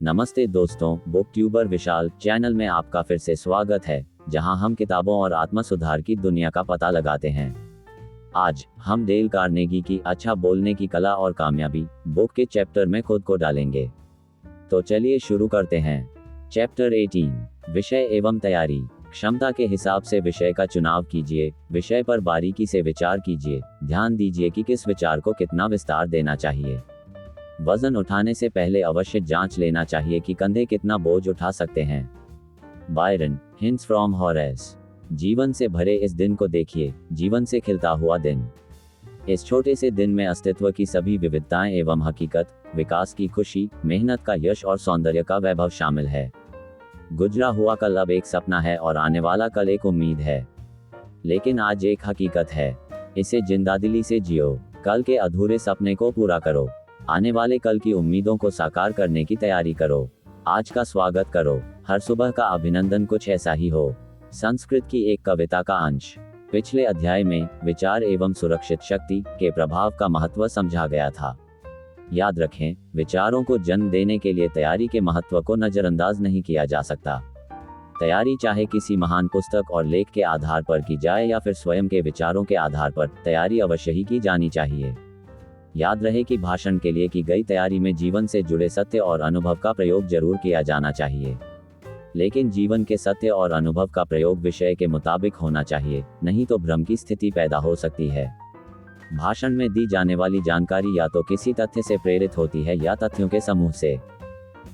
नमस्ते दोस्तों, book tuber विशाल channel में आपका फिर से स्वागत है, जहां हम किताबों और आत्म सुधार की दुनिया का पता लगाते हैं। आज हम डेल कार्नेगी की अच्छा बोलने की कला और कामयाबी बुक के चैप्टर में खुद को डालेंगे। तो चलिए शुरू करते हैं। चैप्टर 18, विषय एवं तैयारी। क्षमता के हिसाब से विषय का चुनाव कीजिए। विषय पर बारीकी से विचार कीजिए। ध्यान दीजिए कि किस विचार को कितना विस्तार देना चाहिए। वजन उठाने से पहले अवश्य जांच लेना चाहिए कि कंधे कितना बोझ उठा सकते हैं। Byron, hints from Horace. जीवन से भरे इस दिन को देखिए, जीवन से खिलता हुआ दिन। इस छोटे से दिन में अस्तित्व की सभी विविधताएं एवं हकीकत, विकास की खुशी, मेहनत का यश और सौंदर्य का वैभव शामिल है। गुजरा हुआ कल अब एक सपना है और आने वाला कल एक उम्मीद है। लेकिन आज एक हकीकत है, इसे जिंदादिली से जियो। कल के अधूरे सपने को पूरा करो। आने वाले कल की उम्मीदों को साकार करने की तैयारी करो। आज का स्वागत करो। हर सुबह का अभिनंदन कुछ ऐसा ही हो। संस्कृत की एक कविता का अंश। पिछले अध्याय में विचार एवं सुरक्षित शक्ति के प्रभाव का महत्व समझा गया था। याद रखें, विचारों को जन्म देने के लिए तैयारी के महत्व को नजरअंदाज नहीं किया जा सकता। तैयारी चाहे किसी महान पुस्तक और लेख के आधार पर की जाए या फिर स्वयं के विचारों के आधार पर, तैयारी अवश्य ही की जानी चाहिए। याद रहे कि भाषण के लिए की गई तैयारी में जीवन से जुड़े सत्य और अनुभव का प्रयोग जरूर किया जाना चाहिए। लेकिन जीवन के सत्य और अनुभव का प्रयोग विषय के मुताबिक होना चाहिए, नहीं तो भ्रम की स्थिति पैदा हो सकती है। भाषण में दी जाने वाली जानकारी या तो किसी तथ्य से प्रेरित होती है या तथ्यों के समूह से।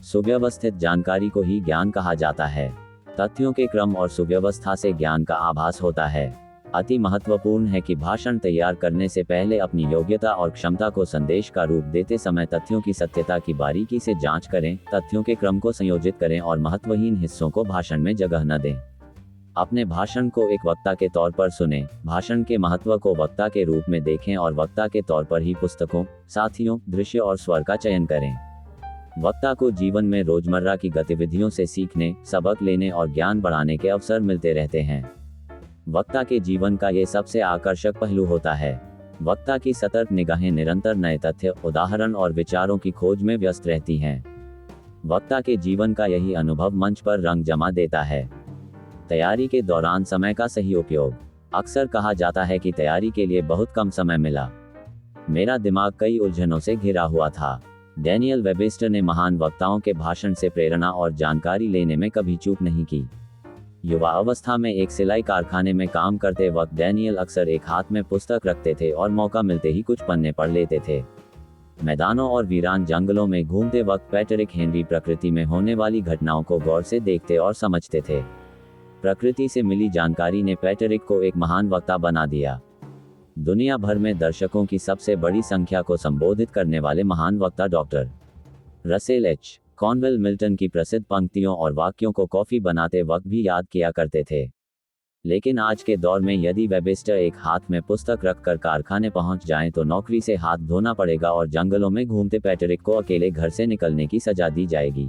सुव्यवस्थित जानकारी को ही ज्ञान कहा जाता है। तथ्यों के क्रम और सुव्यवस्था से ज्ञान का आभास होता है। अति महत्वपूर्ण है कि भाषण तैयार करने से पहले अपनी योग्यता और क्षमता को संदेश का रूप देते समय तथ्यों की सत्यता की बारीकी से जांच करें, तथ्यों के क्रम को संयोजित करें और महत्वहीन हिस्सों को भाषण में जगह न दें। अपने भाषण को एक वक्ता के तौर पर सुनें, भाषण के महत्व को वक्ता के रूप में देखें और वक्ता के तौर पर ही पुस्तकों, साथियों, दृश्य और स्वर का चयन करें। वक्ता को जीवन में रोजमर्रा की गतिविधियों से सीखने, सबक लेने और ज्ञान बढ़ाने के अवसर मिलते रहते हैं। वक्ता के जीवन का ये सबसे आकर्षक पहलू होता है। वक्ता की सतर्क निगाहें निरंतर नए तथ्य, उदाहरण और विचारों की खोज में व्यस्त रहती हैं। वक्ता के जीवन का यही अनुभव मंच पर रंग जमा देता है। तैयारी के दौरान समय का सही उपयोग। अक्सर कहा जाता है कि तैयारी के लिए बहुत कम समय मिला। मेरा दिमाग कई उलझनों से घिरा हुआ था। डैनियल वेबस्टर ने महान वक्ताओं के भाषण से प्रेरणा और जानकारी लेने में कभी चूक नहीं की। युवा अवस्था में एक सिलाई कारखाने में काम करते वक्त डैनियल अक्सर एक हाथ में पुस्तक रखते थे और मौका मिलते ही कुछ पन्ने पढ़ लेते थे। मैदानों और वीरान जंगलों में घूमते वक्त पैट्रिक हेनरी प्रकृति में होने वाली घटनाओं को गौर से देखते और समझते थे। प्रकृति से मिली जानकारी ने पैट्रिक को एक महान वक्ता बना दिया। दुनिया भर में दर्शकों की सबसे बड़ी संख्या को संबोधित करने वाले महान वक्ता doctor Russell H. Cornwell Milton की प्रसिद्ध पंक्तियों और वाक्यों को कॉफी बनाते वक्त भी याद किया करते थे। लेकिन आज के दौर में यदि वेबस्टर एक हाथ में पुस्तक रखकर कारखाने पहुंच जाएं तो नौकरी से हाथ धोना पड़ेगा और जंगलों में घूमते पैट्रिक को अकेले घर से निकलने की सजा दी जाएगी।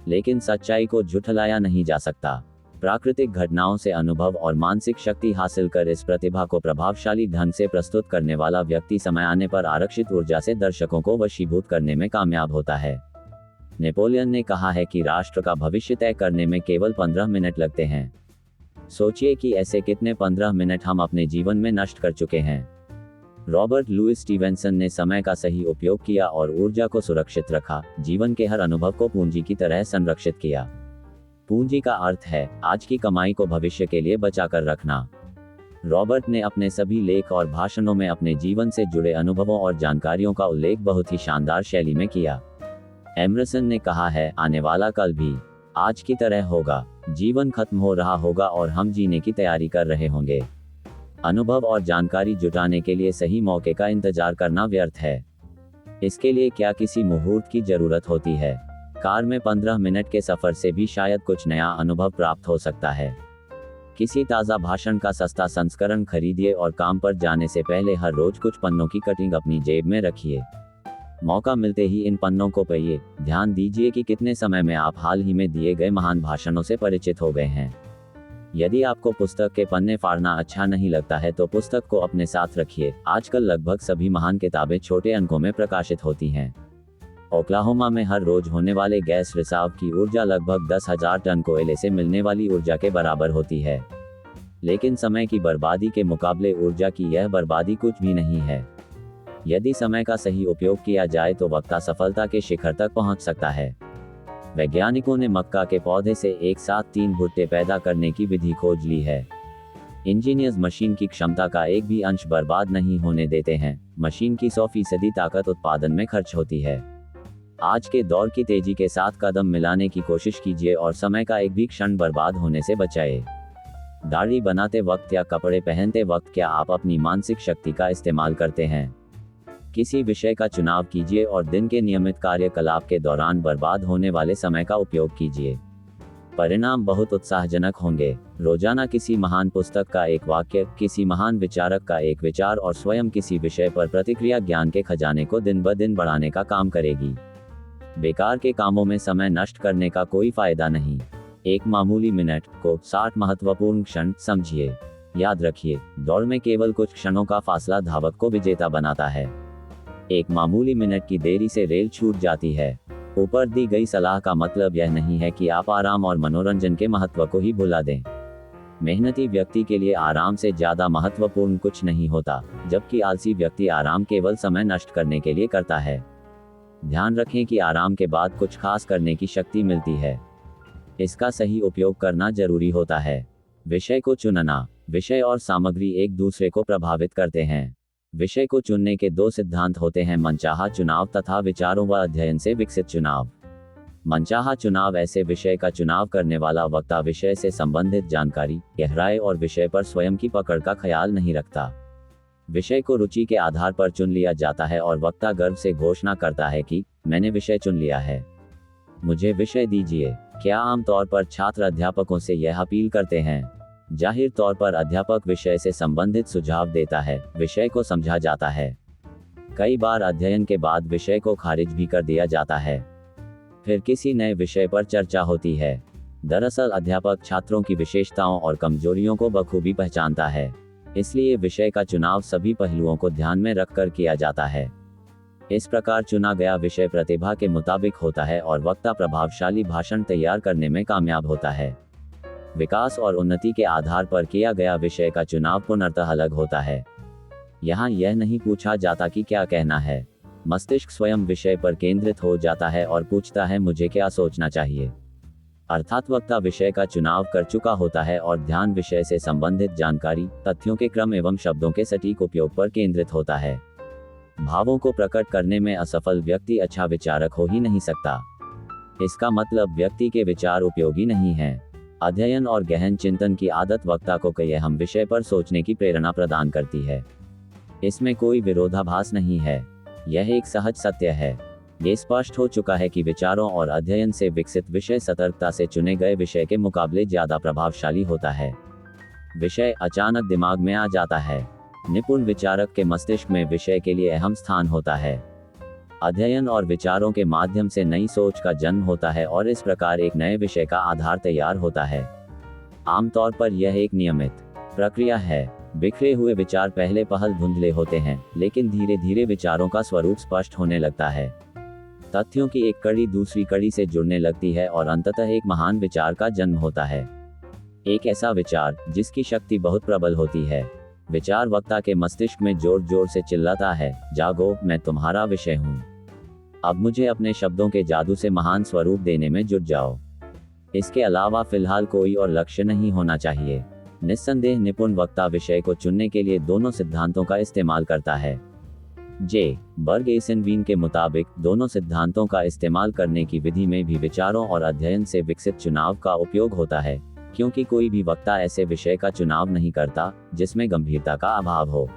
लेकिन सच्चाई को झुठलाया नहीं जा सकता। प्राकृतिक घटनाओं से अनुभव और मानसिक शक्ति हासिल कर इस प्रतिभा को प्रभावशाली ढंग से प्रस्तुत करने वाला व्यक्ति समय आने पर आरक्षित ऊर्जा से दर्शकों को वशीभूत करने में कामयाब होता है। नेपोलियन ने कहा है कि राष्ट्र का भविष्य तय करने में केवल 15 मिनट लगते हैं। सोचिए कि ऐसे कितने 15 मिनट हम अपने जीवन में नष्ट कर चुके हैं। रॉबर्ट लुइस स्टीवेंसन ने समय का सही उपयोग किया और ऊर्जा को सुरक्षित रखा, जीवन के हर अनुभव को पूंजी की तरह संरक्षित किया। पूंजी का अर्थ है आज की कमाई को भविष्य के लिए बचाकर रखना। रॉबर्ट ने अपने सभी लेख और भाषणों में अपने जीवन से जुड़े अनुभवों और जानकारियों का उल्लेख बहुत ही शानदार शैली में किया। एमरसन ने कहा है, आने वाला कल भी आज की तरह होगा। जीवन खत्म हो रहा होगा और हम जीने की तैयारी कर रहे होंगे। अनुभव और जानकारी जुटाने के लिए सही मौके का इंतजार करना व्यर्थ है। इसके लिए क्या किसी मुहूर्त की जरूरत होती है? कार में 15 मिनट के सफर से भी शायद कुछ नया अनुभव प्राप्त हो सकता है। किसी ताज़ा भाषण का सस्ता संस्करण खरीदिए और काम पर जाने से पहले हर रोज कुछ पन्नों की कटिंग अपनी जेब में रखिए। मौका मिलते ही इन पन्नों को पढ़िए। ध्यान दीजिए कि कितने समय में आप हाल ही में दिए गए महान भाषणों से परिचित हो गए हैं। यदि आपको पुस्तक के पन्ने फाड़ना अच्छा नहीं लगता है तो पुस्तक को अपने साथ रखिए। आजकल लगभग सभी महान किताबें छोटे अंकों में प्रकाशित होती हैं। ओक्लाहोमा में हर रोज होने वाले गैस रिसाव की ऊर्जा लगभग 10,000 टन कोयले से मिलने वाली ऊर्जा के बराबर होती है। लेकिन समय की बर्बादी के मुकाबले ऊर्जा की यह बर्बादी कुछ भी नहीं है। यदि समय का सही उपयोग किया जाए तो वक्ता सफलता के शिखर तक पहुंच सकता है। वैज्ञानिकों ने मक्का के पौधे से एक साथ 3 भुट्टे पैदा करने की विधि खोज ली है। इंजीनियर्स मशीन की क्षमता का एक भी अंश बर्बाद नहीं होने देते हैं। मशीन की 100% ताकत उत्पादन में खर्च होती है। आज के दौर की तेजी के साथ कदम मिलाने की कोशिश कीजिए और समय का एक भी क्षण बर्बाद होने से बचाए। दाढ़ी बनाते वक्त या कपड़े पहनते वक्त क्या आप अपनी मानसिक शक्ति का इस्तेमाल करते हैं? किसी विषय का चुनाव कीजिए और दिन के नियमित कार्यकलाप के दौरान बर्बाद होने वाले समय का उपयोग कीजिए। परिणाम बहुत उत्साहजनक होंगे। रोजाना किसी महान पुस्तक का एक वाक्य, किसी महान विचारक का एक विचार और स्वयं किसी विषय पर प्रतिक्रिया ज्ञान के खजाने को दिन ब दिन बढ़ाने का काम करेगी। बेकार के कामों में समय नष्ट करने का कोई फायदा नहीं। एक मामूली मिनट को 60 महत्वपूर्ण क्षण समझिए। याद रखिए, दौड़ में केवल कुछ क्षणों का फासला धावक को विजेता बनाता है। एक मामूली मिनट की देरी से रेल छूट जाती है। ऊपर दी गई सलाह का मतलब यह नहीं है कि आप आराम और मनोरंजन के महत्व को ही भुला दें। मेहनती व्यक्ति के लिए आराम से ज्यादा महत्वपूर्ण कुछ नहीं होता, जबकि आलसी व्यक्ति आराम केवल समय नष्ट करने के लिए करता है। ध्यान रखें कि आराम के बाद कुछ खास करने की शक्ति मिलती है। इसका सही उपयोग करना जरूरी होता है। विषय को चुनना। विषय और सामग्री एक दूसरे को प्रभावित करते हैं। विषय को चुनने के 2 सिद्धांत होते हैं: मनचाहा चुनाव तथा विचारों व अध्ययन से विकसित चुनाव। मनचाहा चुनाव ऐसे विषय का चुनाव करने वाला वक्ता विषय से संबंधित जानकारी, गहराई और विषय पर स्वयं की पकड़ का ख्याल नहीं रखता। विषय को रुचि के आधार पर चुन लिया जाता है और वक्ता गर्व से घोषणा करता है कि मैंने विषय चुन लिया है, मुझे विषय दीजिए। क्या आमतौर पर छात्र अध्यापकों से यह अपील करते हैं? जाहिर तौर पर अध्यापक विषय से संबंधित सुझाव देता है, विषय को समझा जाता है। कई बार अध्ययन के बाद विषय को खारिज भी कर दिया जाता है। फिर किसी नए विषय पर चर्चा होती है। दरअसल अध्यापक छात्रों की विशेषताओं और कमजोरियों को बखूबी पहचानता है, इसलिए विषय का चुनाव सभी पहलुओं को ध्यान में रखकर किया जाता है। इस प्रकार चुना गया विषय प्रतिभा के मुताबिक होता है और वक्ता प्रभावशाली भाषण तैयार करने में कामयाब होता है। विकास और उन्नति के आधार पर किया गया विषय का चुनाव पूर्णतः अलग होता है। यहाँ यह नहीं पूछा जाता कि क्या कहना है। मस्तिष्क स्वयं विषय पर केंद्रित हो जाता है और पूछता है, मुझे क्या सोचना चाहिए। अर्थात वक्ता विषय का चुनाव कर चुका होता है और ध्यान विषय से संबंधित जानकारी, तथ्यों के क्रम एवं शब्दों के सटीक उपयोग पर केंद्रित होता है। भावों को प्रकट करने में असफल व्यक्ति अच्छा विचारक हो ही नहीं सकता। इसका मतलब व्यक्ति के विचार उपयोगी नहीं हैं। अध्ययन और गहन चिंतन की आदत वक्ता को कई अहम विषय पर सोचने की प्रेरणा प्रदान करती है। इसमें कोई विरोधाभास नहीं है, यह एक सहज सत्य है। ये स्पष्ट हो चुका है कि विचारों और अध्ययन से विकसित विषय सतर्कता से चुने गए विषय के मुकाबले ज्यादा प्रभावशाली होता है। विषय अचानक दिमाग में आ जाता है। निपुण विचारक के मस्तिष्क में विषय के लिए अहम स्थान होता है। अध्ययन और विचारों के माध्यम से नई सोच का जन्म होता है और इस प्रकार एक नए विषय का आधार तैयार होता है। आमतौर पर यह एक नियमित प्रक्रिया है। बिखरे हुए विचार पहले पहल धुंधले होते हैं, लेकिन धीरे धीरे विचारों का स्वरूप स्पष्ट होने लगता है। तथ्यों की एक कड़ी दूसरी कड़ी से जुड़ने लगती है और अंततः एक महान विचार का जन्म होता है। एक ऐसा विचार जिसकी शक्ति बहुत प्रबल होती है। विचार वक्ता के मस्तिष्क में जोर जोर से चिल्लाता है, जागो, मैं तुम्हारा विषय हूँ। अब मुझे अपने शब्दों के जादू से महान स्वरूप देने में जुट जाओ। इसके अलावा फिलहाल कोई और लक्ष्य नहीं होना चाहिए। निस्संदेह निपुण वक्ता विषय को चुनने के लिए दोनों सिद्धांतों का इस्तेमाल करता है। जे बर्गेसेनवीन के मुताबिक दोनों सिद्धांतों का इस्तेमाल करने की विधि में भी विचारों और अध्ययन से विकसित चुनाव का उपयोग होता है, क्योंकि कोई भी वक्ता ऐसे विषय का चुनाव नहीं करता जिसमें गंभीरता का अभाव हो।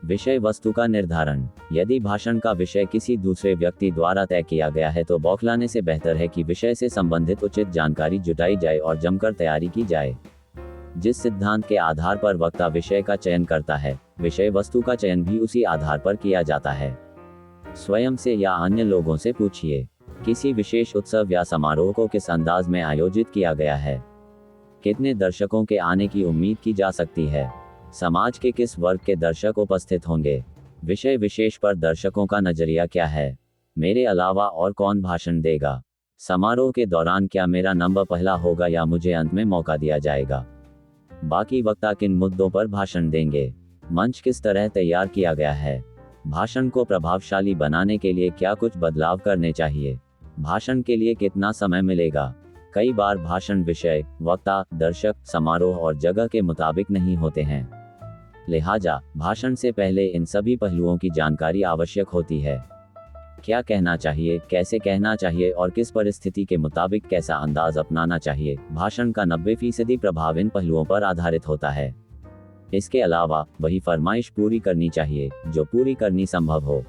विषय वस्तु का निर्धारण। यदि भाषण का विषय किसी दूसरे व्यक्ति द्वारा तय किया गया है तो बौखलाने से बेहतर है कि विषय से संबंधित उचित जानकारी जुटाई जाए और जमकर तैयारी की जाए। जिस सिद्धांत के आधार पर वक्ता विषय का चयन करता है, विषय वस्तु का चयन भी उसी आधार पर किया जाता है। स्वयं से या अन्य लोगों से पूछिए, किसी विशेष उत्सव या समारोह को किस अंदाज में आयोजित किया गया है? कितने दर्शकों के आने की उम्मीद की जा सकती है? समाज के किस वर्ग के दर्शक उपस्थित होंगे? विषय विशेष पर दर्शकों का नजरिया क्या है? मेरे अलावा और कौन भाषण देगा? समारोह के दौरान क्या मेरा नंबर पहला होगा या मुझे अंत में मौका दिया जाएगा? बाकी वक्ता किन मुद्दों पर भाषण देंगे? मंच किस तरह तैयार किया गया है? भाषण को प्रभावशाली बनाने के लिए क्या कुछ बदलाव करने चाहिए? भाषण के लिए कितना समय मिलेगा? कई बार भाषण विषय, वक्ता, दर्शक, समारोह और जगह के मुताबिक नहीं होते हैं। लिहाजा भाषण से पहले इन सभी पहलुओं की जानकारी आवश्यक होती है। क्या कहना चाहिए, कैसे कहना चाहिए और किस परिस्थिति के मुताबिक कैसा अंदाज अपनाना चाहिए। भाषण का 90% प्रभाव इन पहलुओं पर आधारित होता है। इसके अलावा वही फरमाइश पूरी करनी चाहिए जो पूरी करनी संभव हो।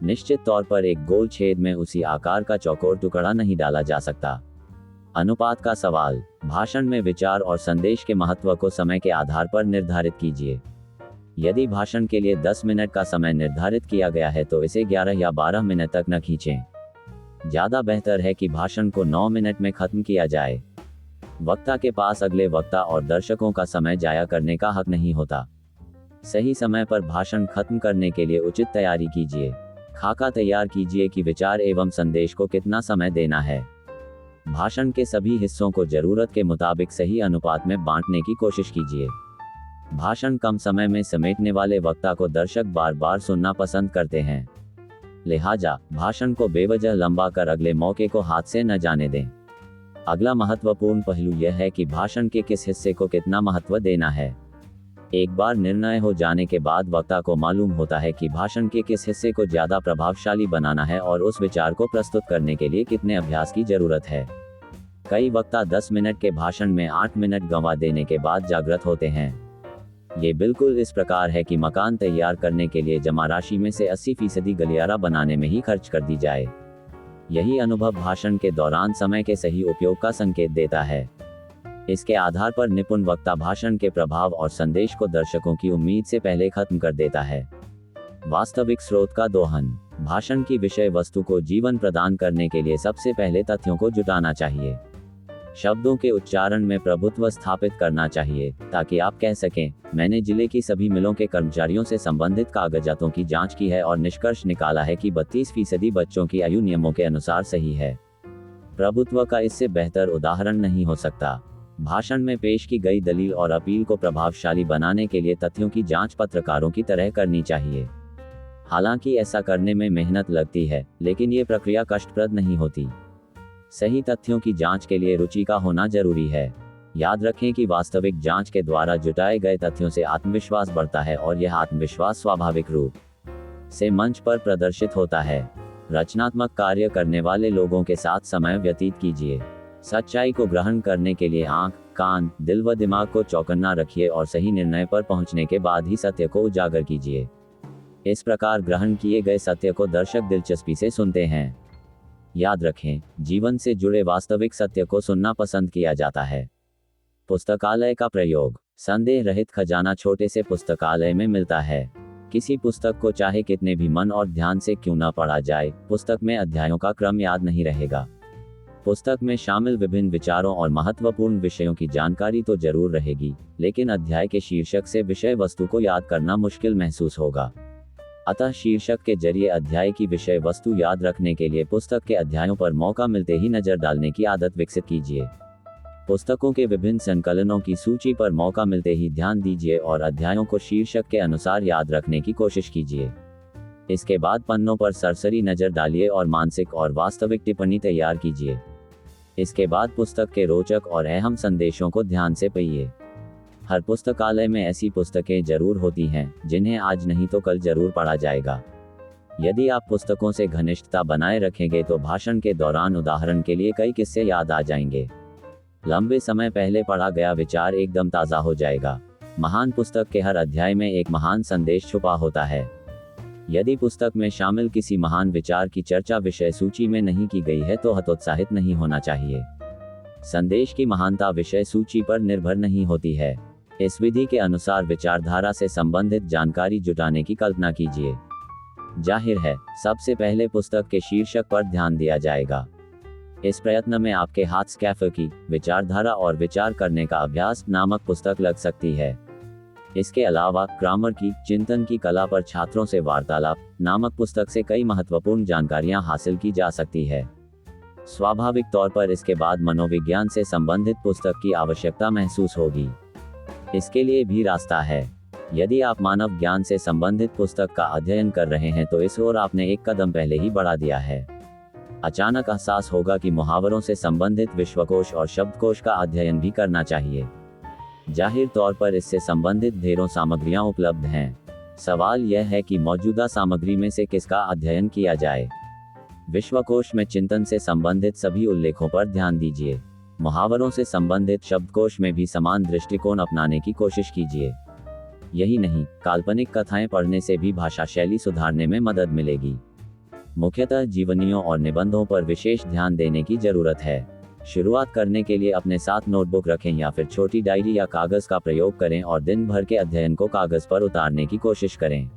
निश्चित तौर पर एक गोल छेद में उसी आकार का चौकोर टुकड़ा नहीं डाला जा सकता। अनुपात का सवाल। भाषण में विचार और संदेश के महत्व को समय के आधार पर निर्धारित कीजिए। यदि भाषण के लिए 10 मिनट का समय निर्धारित किया गया है तो इसे 11 या 12 मिनट तक न खींचें। ज़्यादा बेहतर है कि भाषण को 9 मिनट में खत्म किया जाए। वक्ता के पास अगले वक्ता और दर्शकों का समय जाया करने का हक नहीं होता। सही समय पर भाषण खत्म करने के लिए उचित तैयारी कीजिए। खाका तैयार कीजिए कि विचार एवं संदेश को कितना समय देना है। भाषण के सभी हिस्सों को जरूरत के मुताबिक सही अनुपात में बांटने की कोशिश कीजिए। भाषण कम समय में समेटने वाले वक्ता को दर्शक बार बार सुनना पसंद करते हैं। लिहाजा भाषण को बेवजह लंबा कर अगले मौके को हाथ से न जाने दें। अगला महत्वपूर्ण पहलू यह है कि भाषण के किस हिस्से को कितना महत्व देना है। एक बार निर्णय हो जाने के बाद वक्ता को मालूम होता है कि भाषण के किस हिस्से को ज्यादा प्रभावशाली बनाना है और उस विचार को प्रस्तुत करने के लिए कितने अभ्यास की जरूरत है। कई वक्ता 10 मिनट के भाषण में 8 मिनट गंवा देने के बाद जागृत होते हैं। ये बिल्कुल इस प्रकार है कि मकान तैयार करने के लिए जमा राशि में से 80% गलियारा बनाने में ही खर्च कर दी जाए। यही अनुभव भाषण के दौरान समय के सही उपयोग का संकेत देता है। इसके आधार पर निपुण वक्ता भाषण के प्रभाव और संदेश को दर्शकों की उम्मीद से पहले खत्म कर देता है। वास्तविक स्रोत का दोहन। भाषण की विषय वस्तु को जीवन प्रदान करने के लिए सबसे पहले तथ्यों को जुटाना चाहिए। शब्दों के उच्चारण में प्रभुत्व स्थापित करना चाहिए ताकि आप कह सकें, मैंने जिले की सभी मिलों के कर्मचारियों से संबंधित कागजातों की जांच की है और निष्कर्ष निकाला है कि 32% बच्चों की आयु नियमों के अनुसार सही है। प्रभुत्व का इससे बेहतर उदाहरण नहीं हो सकता। भाषण में पेश की गई दलील और अपील को प्रभावशाली बनाने के लिए तथ्यों की जांच पत्रकारों की तरह करनी चाहिए। हालांकि ऐसा करने में मेहनत लगती है, लेकिन ये प्रक्रिया कष्टप्रद नहीं होती। सही तथ्यों की जांच के लिए रुचि का होना जरूरी है। याद रखें कि वास्तविक जांच के द्वारा जुटाए गए तथ्यों से आत्मविश्वास बढ़ता है और यह आत्मविश्वास स्वाभाविक रूप से मंच पर प्रदर्शित होता है। रचनात्मक कार्य करने वाले लोगों के साथ समय व्यतीत कीजिए। सच्चाई को ग्रहण करने के लिए आंख, कान, दिल व दिमाग को चौकन्ना रखिए और सही निर्णय पर पहुंचने के बाद ही सत्य को उजागर कीजिए। इस प्रकार ग्रहण किए गए सत्य को दर्शक दिलचस्पी से सुनते हैं। याद रखें, जीवन से जुड़े वास्तविक सत्य को सुनना पसंद किया जाता है। पुस्तकालय का प्रयोग। संदेह रहित खजाना छोटे से पुस्तकालय में मिलता है। किसी पुस्तक को चाहे कितने भी मन और ध्यान से क्यों न पढ़ा जाए, पुस्तक में अध्यायों का क्रम याद नहीं रहेगा। पुस्तक में शामिल विभिन्न विचारों और महत्वपूर्ण विषयों की जानकारी तो जरूर रहेगी, लेकिन अध्याय के शीर्षक से विषय वस्तु को याद करना मुश्किल महसूस होगा। अतः शीर्षक के जरिए अध्याय की विषय वस्तु याद रखने के लिए पुस्तक के अध्यायों पर मौका मिलते ही नजर डालने की आदत विकसित कीजिए। पुस्तकों के विभिन्न संकलनों की सूची पर मौका मिलते ही ध्यान दीजिए और अध्यायों को शीर्षक के अनुसार याद रखने की कोशिश कीजिए। इसके बाद पन्नों पर सरसरी नजर डालिए और मानसिक और वास्तविक टिप्पणी तैयार कीजिए। इसके बाद पुस्तक के रोचक और अहम संदेशों को ध्यान से पढ़िए। हर पुस्तकालय में ऐसी पुस्तकें जरूर होती हैं जिन्हें आज नहीं तो कल जरूर पढ़ा जाएगा। यदि आप पुस्तकों से घनिष्ठता बनाए रखेंगे तो भाषण के दौरान उदाहरण के लिए कई किस्से याद आ जाएंगे। लंबे समय पहले पढ़ा गया विचार एकदम ताज़ा हो जाएगा। महान पुस्तक के हर अध्याय में एक महान संदेश छुपा होता है। यदि पुस्तक में शामिल किसी महान विचार की चर्चा विषय सूची में नहीं की गई है तो हतोत्साहित नहीं होना चाहिए। संदेश की महानता विषय सूची पर निर्भर नहीं होती है। इस विधि के अनुसार विचारधारा से संबंधित जानकारी जुटाने की कल्पना कीजिए। जाहिर है, सबसे पहले पुस्तक के शीर्षक पर ध्यान दिया जाएगा। इस प्रयत्न में आपके हाथ स्कैफर की विचारधारा और विचार करने का अभ्यास नामक पुस्तक लग सकती है। इसके अलावा ग्रामर की चिंतन की कला पर छात्रों से वार्तालाप नामक पुस्तक से कई महत्वपूर्ण जानकारियां हासिल की जा सकती है। स्वाभाविक तौर पर इसके बाद मनोविज्ञान से संबंधित पुस्तक की आवश्यकता महसूस होगी। इसके लिए भी रास्ता है। यदि आप मानव ज्ञान से संबंधित पुस्तक का अध्ययन कर रहे हैं तो इस ओर आपने एक कदम पहले ही बढ़ा दिया है। अचानक एहसास होगा कि मुहावरों से संबंधित विश्वकोश और शब्दकोश का अध्ययन भी करना चाहिए। जाहिर तौर पर इससे संबंधित ढेरों सामग्रियां उपलब्ध हैं। सवाल यह है कि मौजूदा सामग्री में से किसका अध्ययन किया जाए। विश्वकोश में चिंतन से संबंधित सभी उल्लेखों पर ध्यान दीजिए। मुहावरों से संबंधित शब्दकोश में भी समान दृष्टिकोण अपनाने की कोशिश कीजिए। यही नहीं, काल्पनिक कथाएं पढ़ने से भी भाषा शैली सुधारने में मदद मिलेगी। मुख्यतः जीवनियों और निबंधों पर विशेष ध्यान देने की जरूरत है। शुरुआत करने के लिए अपने साथ नोटबुक रखें या फिर छोटी डायरी या कागज का प्रयोग करें और दिन भर के अध्ययन को कागज पर उतारने की कोशिश करें।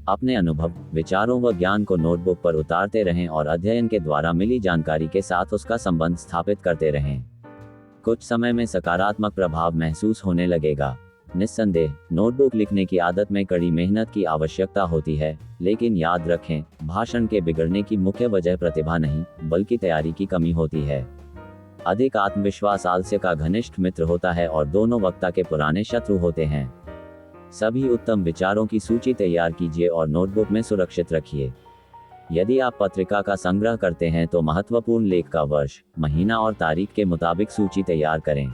अपने अनुभव, विचारों व ज्ञान को नोटबुक पर उतारते रहें और अध्ययन के द्वारा मिली जानकारी के साथ उसका संबंध स्थापित करते रहें। कुछ समय में सकारात्मक प्रभाव महसूस होने लगेगा। निस्संदेह, नोटबुक लिखने की आदत में कड़ी मेहनत की आवश्यकता होती है, लेकिन याद रखें, भाषण के बिगड़ने की मुख्य वजह प्रतिभा नहीं, बल्कि तैयारी की कमी होती है। अधिक आत्मविश्वास आलस्य का घनिष्ठ मित्र होता है और दोनों वक्ता के पुराने शत्रु होते हैं। सभी उत्तम विचारों की सूची तैयार कीजिए और नोटबुक में सुरक्षित रखिए। यदि आप पत्रिका का संग्रह करते हैं तो महत्वपूर्ण लेख का वर्ष, महीना और तारीख के मुताबिक सूची तैयार करें।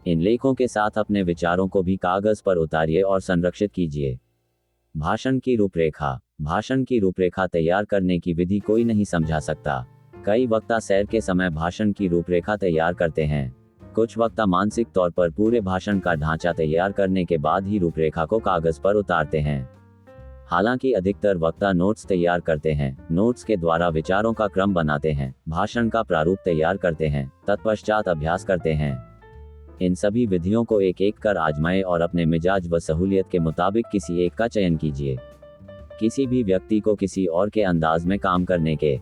इन लेखों के साथ अपने विचारों को भी कागज पर उतारिए और संरक्षित कीजिए। भाषण की रूपरेखा। भाषण की रूपरेखा तैयार करने की विधि कोई नहीं समझा सकता। कई वक्ता सैर के समय भाषण की रूपरेखा तैयार करते हैं। कुछ वक्ता मानसिक तौर पर पूरे भाषण का ढांचा तैयार करने के बाद ही रूपरेखा को कागज पर उतारते हैं। हालांकि अधिकतर वक्ता नोट्स तैयार करते हैं, नोट्स के द्वारा विचारों का क्रम बनाते हैं, भाषण का प्रारूप तैयार करते हैं, तत्पश्चात अभ्यास करते हैं। इन सभी विधियों को एक एक कर आजमाएं और अपने मिजाज व सहूलियत के मुताबिक किसी एक का चयन कीजिए। किसी भी व्यक्ति को किसी और के अंदाज में काम करने के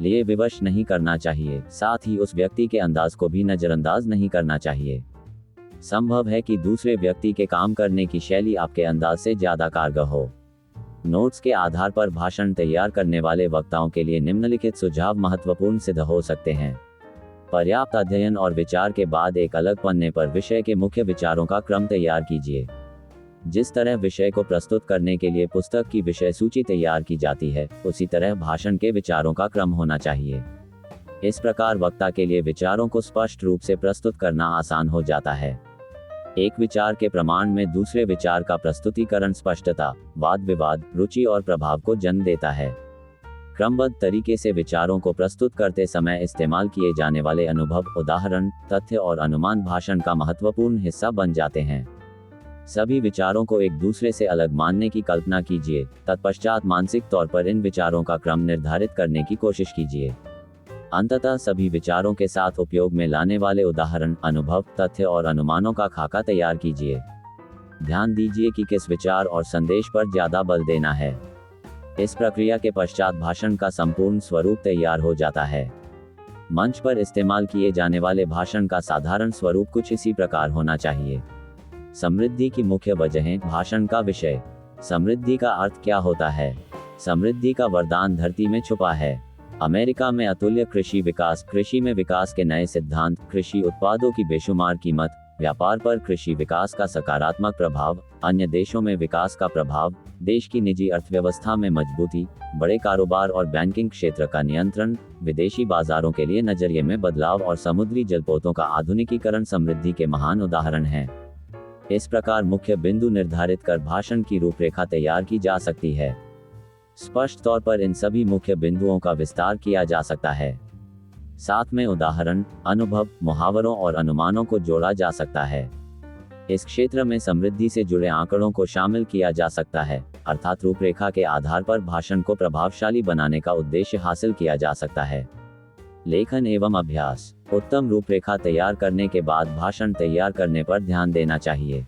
लिए विवश नहीं करना चाहिए, साथ ही उस व्यक्ति के अंदाज को भी नजरअंदाज नहीं करना चाहिए। संभव है कि दूसरे व्यक्ति के काम करने की शैली आपके अंदाज से ज्यादा कारगर हो। नोट्स के आधार पर भाषण तैयार करने वाले वक्ताओं के लिए निम्नलिखित सुझाव महत्वपूर्ण सिद्ध हो सकते हैं। पर्याप्त अध्ययन और विचार के बाद एक अलग पन्ने पर विषय के मुख्य विचारों का क्रम तैयार कीजिए। जिस तरह विषय को प्रस्तुत करने के लिए पुस्तक की विषय सूची तैयार की जाती है, उसी तरह भाषण के विचारों का क्रम होना चाहिए। इस प्रकार वक्ता के लिए विचारों को स्पष्ट रूप से प्रस्तुत करना आसान हो जाता है। एक विचार के प्रमाण में दूसरे विचार का प्रस्तुतिकरण स्पष्टता, वाद विवाद, रुचि और प्रभाव को जन्म देता है। क्रमबद्ध तरीके से विचारों को प्रस्तुत करते समय इस्तेमाल किए जाने वाले अनुभव, उदाहरण, तथ्य और अनुमान भाषण का महत्वपूर्ण हिस्सा बन जाते हैं। सभी विचारों को एक दूसरे से अलग मानने की कल्पना कीजिए, तत्पश्चात मानसिक तौर पर इन विचारों का क्रम निर्धारित करने की कोशिश कीजिए। अंततः सभी विचारों के साथ उपयोग में लाने वाले उदाहरण, अनुभव, तथ्य और अनुमानों का खाका तैयार कीजिए। ध्यान दीजिए कि किस विचार और संदेश पर ज्यादा बल देना है। इस प्रक्रिया के पश्चात भाषण का संपूर्ण स्वरूप तैयार हो जाता है। मंच पर इस्तेमाल किए जाने वाले भाषण का साधारण स्वरूप कुछ इसी प्रकार होना चाहिए। समृद्धि की मुख्य वजहें। भाषण का विषय। समृद्धि का अर्थ क्या होता है? समृद्धि का वरदान धरती में छुपा है। अमेरिका में अतुल्य कृषि विकास, कृषि में विकास के नए सिद्धांत, कृषि उत्पादों की बेशुमार कीमत, व्यापार पर कृषि विकास का सकारात्मक प्रभाव, अन्य देशों में विकास का प्रभाव, देश की निजी अर्थव्यवस्था में मजबूती, बड़े कारोबार और बैंकिंग क्षेत्र का नियंत्रण, विदेशी बाजारों के लिए नजरिए में बदलाव और समुद्री जलपोतों का आधुनिकीकरण समृद्धि के महान उदाहरण हैं। इस प्रकार मुख्य बिंदु निर्धारित कर भाषण की रूपरेखा तैयार की जा सकती है। स्पष्ट तौर पर इन सभी मुख्य बिंदुओं का विस्तार किया जा सकता है। साथ में उदाहरण, अनुभव, मुहावरों और अनुमानों को जोड़ा जा सकता है। इस क्षेत्र में समृद्धि से जुड़े आंकड़ों को शामिल किया जा सकता है, अर्थात रूपरेखा के आधार पर भाषण को प्रभावशाली बनाने का उद्देश्य हासिल किया जा सकता है। लेखन एवं अभ्यास। उत्तम रूपरेखा तैयार करने के बाद भाषण तैयार करने पर ध्यान देना चाहिए।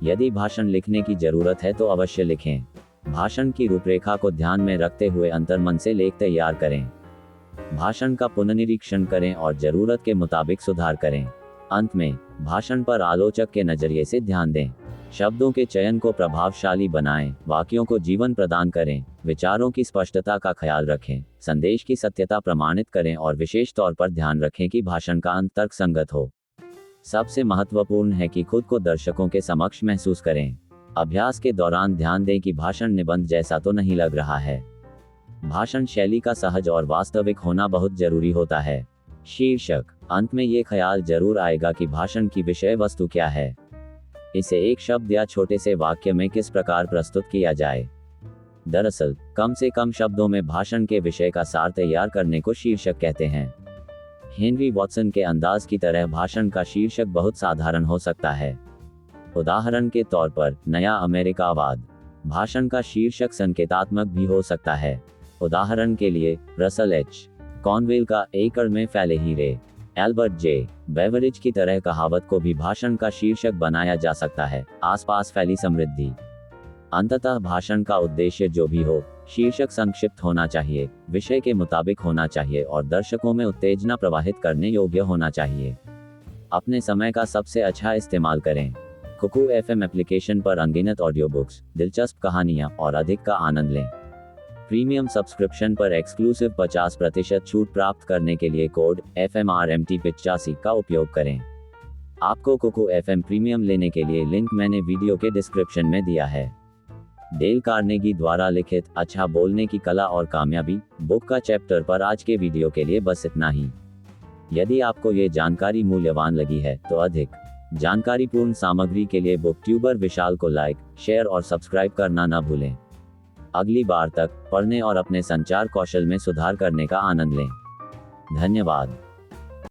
यदि भाषण लिखने की जरूरत है तो अवश्य लिखें। भाषण की रूपरेखा को ध्यान में रखते हुए अंतर्मन से लेख तैयार करें। भाषण का पुनर्निरीक्षण करें और जरूरत के मुताबिक सुधार करें। अंत में भाषण पर आलोचक के नजरिए से ध्यान दें। शब्दों के चयन को प्रभावशाली बनाएं, वाक्यों को जीवन प्रदान करें, विचारों की स्पष्टता का ख्याल रखें, संदेश की सत्यता प्रमाणित करें और विशेष तौर पर ध्यान रखें कि भाषण का अंत तर्कसंगत हो। सबसे महत्वपूर्ण है कि खुद को दर्शकों के समक्ष महसूस करें। अभ्यास के दौरान ध्यान दें कि भाषण निबंध जैसा तो नहीं लग रहा है। भाषण शैली का सहज और वास्तविक होना बहुत जरूरी होता है। शीर्षक, अंत में ये ख्याल जरूर आएगा कि भाषण की विषय वस्तु क्या है। इसे एक शब्द या छोटे से वाक्य में किस प्रकार प्रस्तुत किया जाए। दरअसल, कम से कम शब्दों में भाषण के विषय का सार तैयार करने को शीर्षक कहते हैं। हेनरी वॉटसन के अंदाज की तरह भाषण का शीर्षक बहुत साधारण हो सकता है। उदाहरण के तौर पर, नया अमेरिकावाद। भाषण का शीर्षक संकेतात्मक भी हो सकता है। उदाहरण के लिए, रसल एच. कॉनवेल का एकड़ में फैले हीरे। एल्बर्ट जे. बेवरिज की तरह कहावत को भी भाषण का शीर्षक बनाया जा सकता है, आसपास फैली समृद्धि। अंततः भाषण का उद्देश्य जो भी हो, शीर्षक संक्षिप्त होना चाहिए, विषय के मुताबिक होना चाहिए और दर्शकों में उत्तेजना प्रवाहित करने योग्य होना चाहिए। अपने समय का सबसे अच्छा इस्तेमाल करें। कुकू FM एप्लीकेशन पर अनगिनत ऑडियो बुक्स, दिलचस्प कहानियां और अधिक का आनंद लें। प्रीमियम सब्सक्रिप्शन पर एक्सक्लूसिव 50% छूट प्राप्त करने के लिए कोड FMRMT85 का उपयोग करें। आपको कुकू FM प्रीमियम लेने के लिए लिंक मैंने वीडियो के डिस्क्रिप्शन में दिया है। डेल कार्नेगी द्वारा लिखित अच्छा बोलने की कला और कामयाबी बुक का चैप्टर पर आज के वीडियो के लिए बस इतना ही। यदि आपको ये जानकारी मूल्यवान लगी है तो अधिक जानकारीपूर्ण सामग्री के लिए बुकट्यूबर विशाल को लाइक, शेयर और सब्सक्राइब करना न भूलें। अगली बार तक पढ़ने और अपने संचार कौशल में सुधार करने का आनंद लें। धन्यवाद।